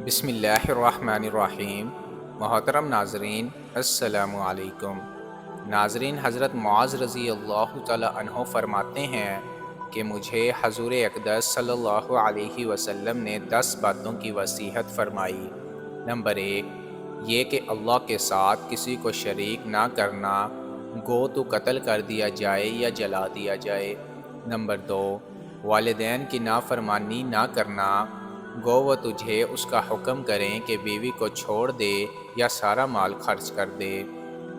بسم اللہ الرحمن الرحیم۔ محترم ناظرین، السلام علیکم۔ ناظرین، حضرت معاذ رضی اللہ تعالی عنہ فرماتے ہیں کہ مجھے حضور اقدس صلی اللہ علیہ وسلم نے 10 باتوں کی وصیحت فرمائی۔ نمبر 1، یہ کہ اللہ کے ساتھ کسی کو شریک نہ کرنا، گو تو قتل کر دیا جائے یا جلا دیا جائے۔ نمبر 2، والدین کی نافرمانی نہ کرنا، گو وہ تجھے اس کا حکم کریں کہ بیوی کو چھوڑ دے یا سارا مال خرچ کر دے۔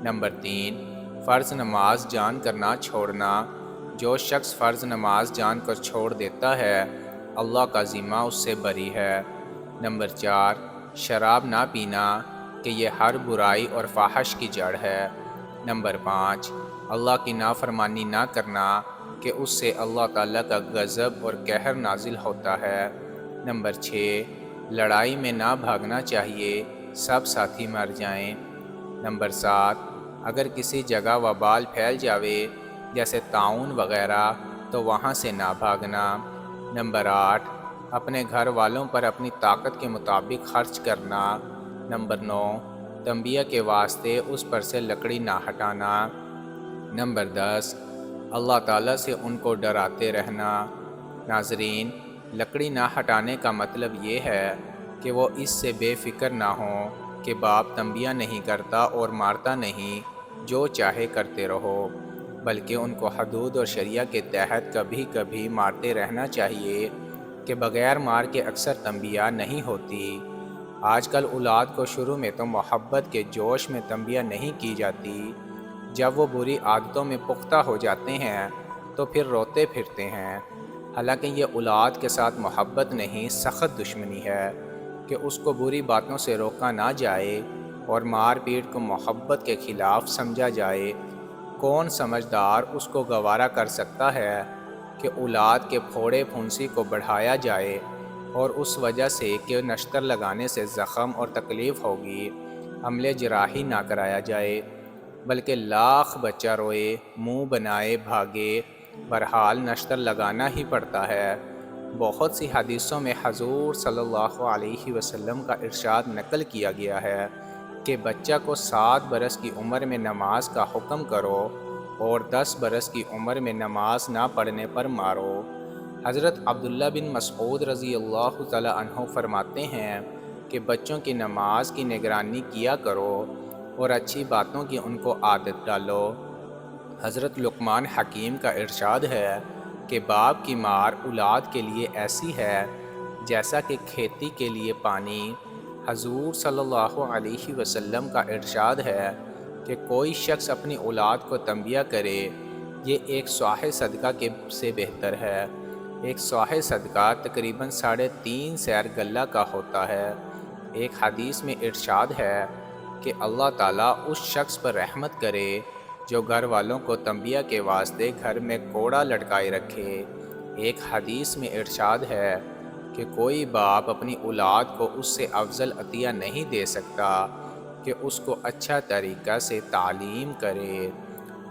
نمبر 3، فرض نماز جان کر نہ چھوڑنا، جو شخص فرض نماز جان کر چھوڑ دیتا ہے اللہ کا ذمہ اس سے بری ہے۔ نمبر 4، شراب نہ پینا کہ یہ ہر برائی اور فحش کی جڑ ہے۔ نمبر 5، اللہ کی نافرمانی نہ کرنا کہ اس سے اللہ تعالیٰ کا غضب اور قہر نازل ہوتا ہے۔ نمبر 6، لڑائی میں نہ بھاگنا چاہیے، سب ساتھی مر جائیں۔ نمبر 7، اگر کسی جگہ وبال پھیل جاوے جیسے طاعون وغیرہ تو وہاں سے نہ بھاگنا۔ نمبر 8، اپنے گھر والوں پر اپنی طاقت کے مطابق خرچ کرنا۔ نمبر 9، تنبیہ کے واسطے اس پر سے لکڑی نہ ہٹانا۔ نمبر 10، اللہ تعالیٰ سے ان کو ڈراتے رہنا۔ ناظرین، لکڑی نہ ہٹانے کا مطلب یہ ہے کہ وہ اس سے بے فکر نہ ہوں کہ باپ تنبیہ نہیں کرتا اور مارتا نہیں، جو چاہے کرتے رہو، بلکہ ان کو حدود اور شریعہ کے تحت کبھی کبھی مارتے رہنا چاہیے کہ بغیر مار کے اکثر تنبیہ نہیں ہوتی۔ آج کل اولاد کو شروع میں تو محبت کے جوش میں تنبیہ نہیں کی جاتی، جب وہ بری عادتوں میں پختہ ہو جاتے ہیں تو پھر روتے پھرتے ہیں۔ حالانکہ یہ اولاد کے ساتھ محبت نہیں، سخت دشمنی ہے کہ اس کو بری باتوں سے روکا نہ جائے اور مار پیٹ کو محبت کے خلاف سمجھا جائے۔ کون سمجھدار اس کو گوارا کر سکتا ہے کہ اولاد کے پھوڑے پھنسی کو بڑھایا جائے اور اس وجہ سے کہ نشتر لگانے سے زخم اور تکلیف ہوگی عملِ جراحی نہ کرایا جائے، بلکہ لاکھ بچہ روئے، منہ بنائے بھاگے، بہرحال نشتر لگانا ہی پڑتا ہے۔ بہت سی حدیثوں میں حضور صلی اللہ علیہ وسلم کا ارشاد نقل کیا گیا ہے کہ بچہ کو 7 برس کی عمر میں نماز کا حکم کرو اور 10 برس کی عمر میں نماز نہ پڑھنے پر مارو۔ حضرت عبداللہ بن مسعود رضی اللہ تعالی عنہ فرماتے ہیں کہ بچوں کی نماز کی نگرانی کیا کرو اور اچھی باتوں کی ان کو عادت ڈالو۔ حضرت لقمان حکیم کا ارشاد ہے کہ باپ کی مار اولاد کے لیے ایسی ہے جیسا کہ کھیتی کے لیے پانی۔ حضور صلی اللہ علیہ وسلم کا ارشاد ہے کہ کوئی شخص اپنی اولاد کو تنبیہ کرے، یہ ایک صاع صدقہ سے بہتر ہے۔ ایک صاع صدقہ تقریباً 3.5 سیر غلہ کا ہوتا ہے۔ ایک حدیث میں ارشاد ہے کہ اللہ تعالیٰ اس شخص پر رحمت کرے جو گھر والوں کو تنبیہ کے واسطے گھر میں کوڑا لٹکائے رکھے۔ ایک حدیث میں ارشاد ہے کہ کوئی باپ اپنی اولاد کو اس سے افضل عطیہ نہیں دے سکتا کہ اس کو اچھا طریقہ سے تعلیم کرے۔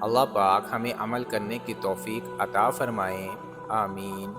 اللہ پاک ہمیں عمل کرنے کی توفیق عطا فرمائیں، آمین۔